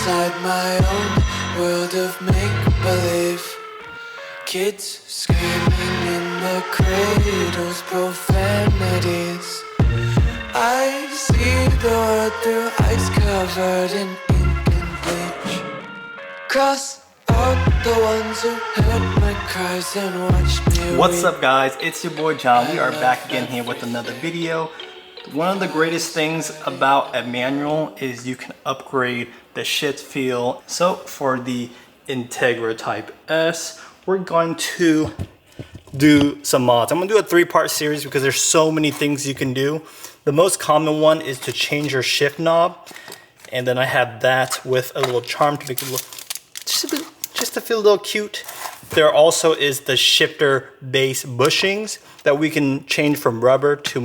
inside my own world of make-believe. Kids screaming in the cradles, profanities. I see the world through ice covered in ink and bleach. Cross out the ones who heard my cries and watched me. What's up guys, it's your boy John. We are back again here with another video. One of the greatest things about a manual is you can upgrade the shift feel. So for the Integra Type S, we're going to do some mods. I'm gonna do a 3-part series because there's so many things you can do. The most common one is to change your shift knob. And then I have that with a little charm to make it look just to feel a little cute. There also is the shifter base bushings that we can change from rubber to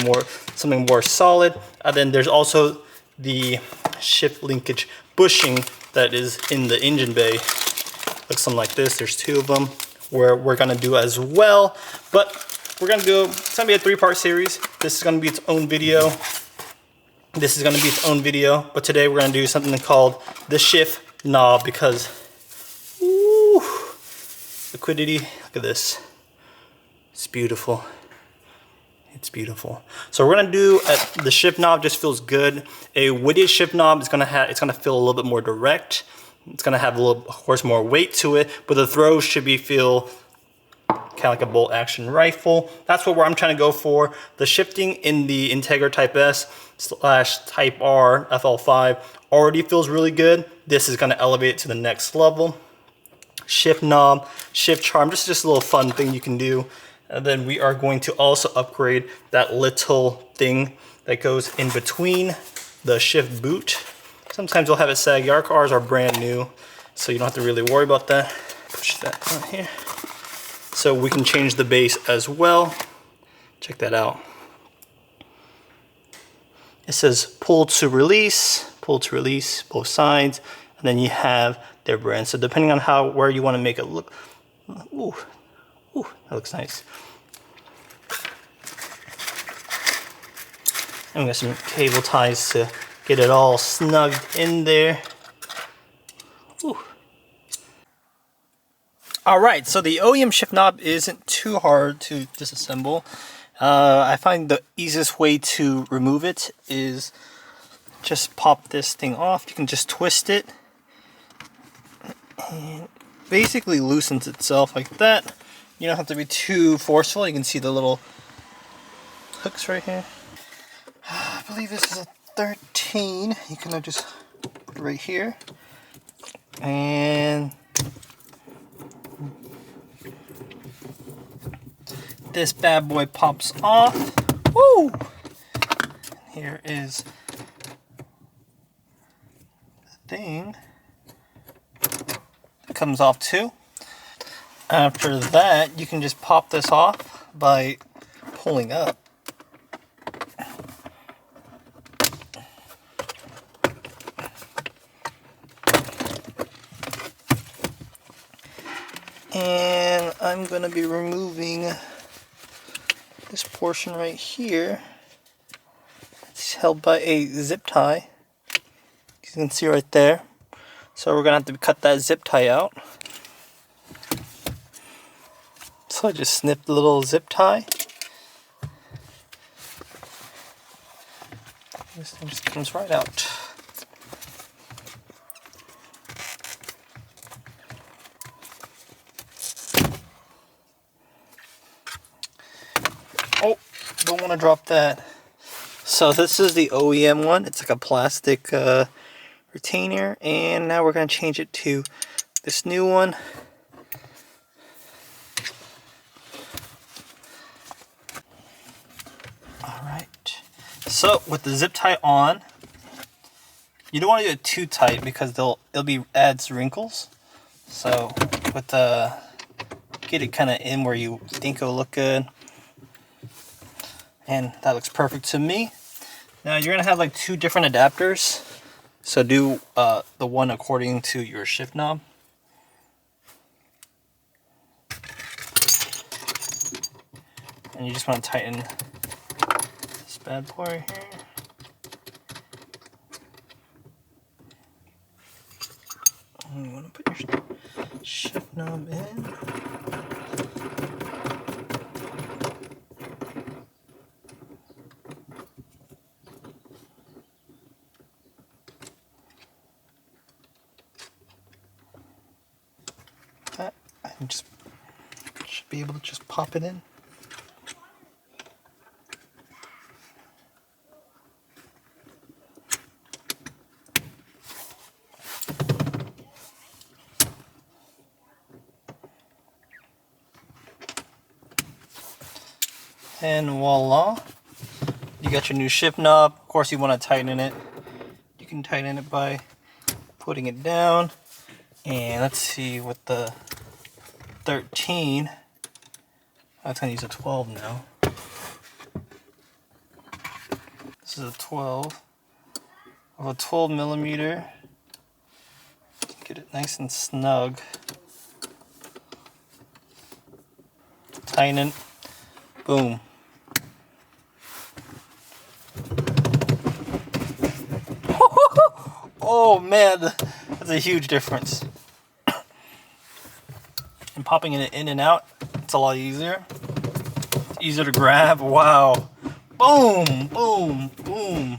something more solid. And then there's also the shift linkage bushing that is in the engine bay. Looks something like this. There's 2 of them where we're gonna do as well. But we're gonna do, it's gonna be a 3-part series. This is gonna be its own video. This is gonna be its own video. But today we're gonna do something called the shift knob because Acuity, look at this. It's beautiful. It's beautiful. So we're gonna do the shift knob. Just feels good. A weighted shift knob is gonna feel a little bit more direct. It's gonna have a little, of course, more weight to it, but the throw should feel kind of like a bolt action rifle. That's what I'm trying to go for. The shifting in the Integra Type S / Type R FL5 already feels really good. This is gonna elevate it to the next level. Shift knob, shift charm, just a little fun thing you can do. And then we are going to also upgrade that little thing that goes in between the shift boot. Sometimes we'll have it sag. Ours are brand new, so you don't have to really worry about that. Push that on here. So we can change the base as well. Check that out. It says pull to release, both sides. And then you have their brand. So depending on where you want to make it look, ooh, that looks nice. And we got some cable ties to get it all snugged in there. Ooh. All right, so the OEM shift knob isn't too hard to disassemble. I find the easiest way to remove it is just pop this thing off. You can just twist it. And basically loosens itself like that. You don't have to be too forceful. You can see the little hooks right here. I believe this is a 13. You can just put it right here. And this bad boy pops off. Woo! Here is the thing. Comes off too. After that, you can just pop this off by pulling up. And I'm going to be removing this portion right here. It's held by a zip tie. You can see right there. So we're gonna have to cut that zip tie out. So I just snipped the little zip tie. This thing just comes right out. Oh, don't want to drop that. So this is the OEM one. It's like a plastic retainer, and now we're going to change it to this new one. Alright, so with the zip tie on, you don't want to do it too tight because it'll adds wrinkles. So with get it kind of in where you think it'll look good, and that looks perfect to me. Now you're going to have like 2 different adapters. So do the one according to your shift knob. And you just want to tighten this bad boy here. put your shift knob in. That, and just should be able to just pop it in. And voila, you got your new shift knob. Of course, you want to tighten it. You can tighten it by putting it down. And let's see, with the 13, I'm going to use a 12 now. This is a 12. I have a 12 millimeter. Get it nice and snug. Tighten it. Boom. Oh man, that's a huge difference. And popping it in and out, it's a lot easier. It's easier to grab. Wow. Boom, boom, boom.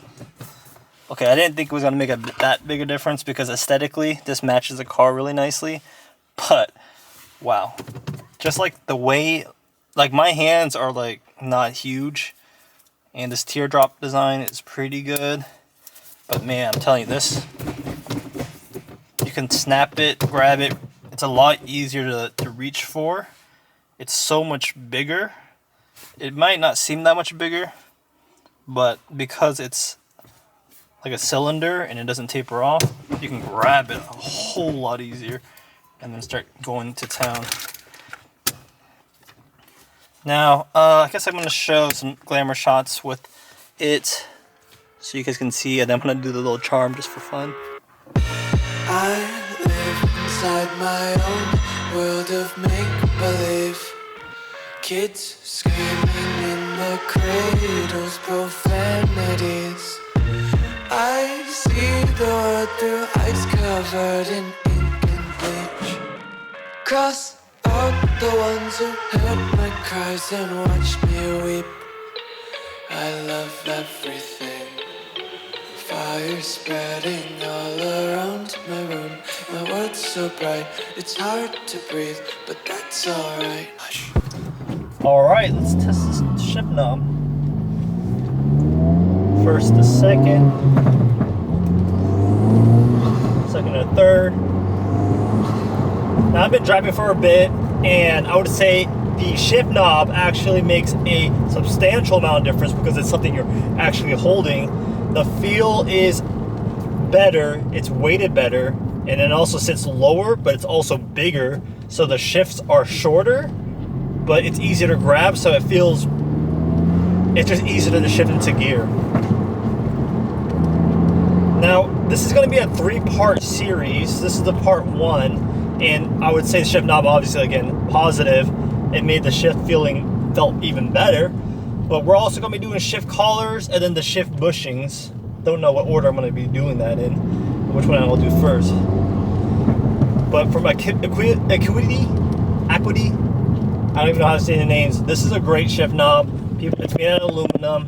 Okay, I didn't think it was gonna make that big a difference because aesthetically, this matches the car really nicely. But wow, just like the way, like my hands are like not huge, and this teardrop design is pretty good. But man, I'm telling you, this, you can snap it, grab it. It's a lot easier to reach for. It's so much bigger. It might not seem that much bigger, but because it's like a cylinder and it doesn't taper off, you can grab it a whole lot easier and then start going to town. Now, I guess I'm going to show some glamour shots with it so you guys can see, and I'm going to do the little charm just for fun. I live inside my own world of make-believe. Kids screaming in the cradles, profanities. I see the world through eyes covered in ink and bleach. Cross out the ones who heard my cries and watched me weep. I love everything. Fire spreading all around my room. My world's so bright, it's hard to breathe, but that's alright. Hush. Alright, let's test this shift knob. First to second. Second to third. Now I've been driving for a bit, and I would say the shift knob actually makes a substantial amount of difference because it's something you're actually holding. The feel is better, it's weighted better, and it also sits lower, but it's also bigger. So the shifts are shorter, but it's easier to grab, so it's just easier to shift into gear. Now, this is going to be a 3-part series. This is the part 1, and I would say the shift knob, obviously, again, positive. It made the shift felt even better. But we're also going to be doing shift collars and then the shift bushings. Don't know what order I'm going to be doing that in, which one I will do first. But for my Acuity, I don't even know how to say the names. This is a great shift knob. It's made out of aluminum.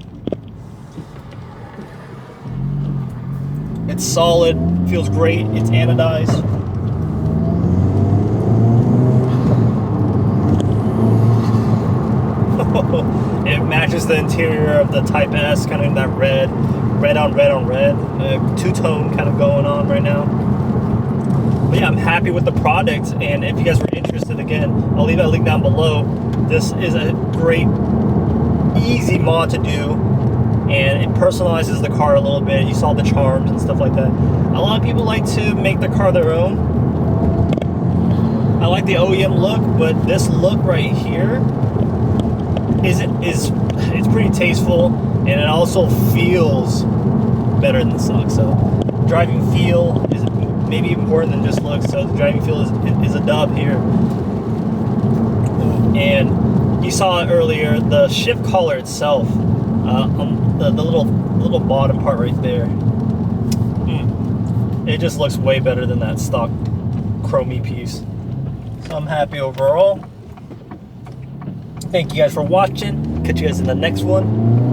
It's solid, feels great, it's anodized. It matches the interior of the Type S, kind of in that red on red, two-tone kind of going on right now. But yeah, I'm happy with the product, and if you guys were interested, again, I'll leave that link down below. This is a great, easy mod to do, and it personalizes the car a little bit. You saw the charms and stuff like that. A lot of people like to make the car their own. I like the OEM look, but this look right here it's pretty tasteful, and it also feels better than the stock. So driving feel is maybe more than just looks. So the driving feel is a dub here. And you saw it earlier, the shift collar itself, on the little bottom part right there. It just looks way better than that stock chromey piece. So I'm happy overall. Thank you guys for watching. Catch you guys in the next one.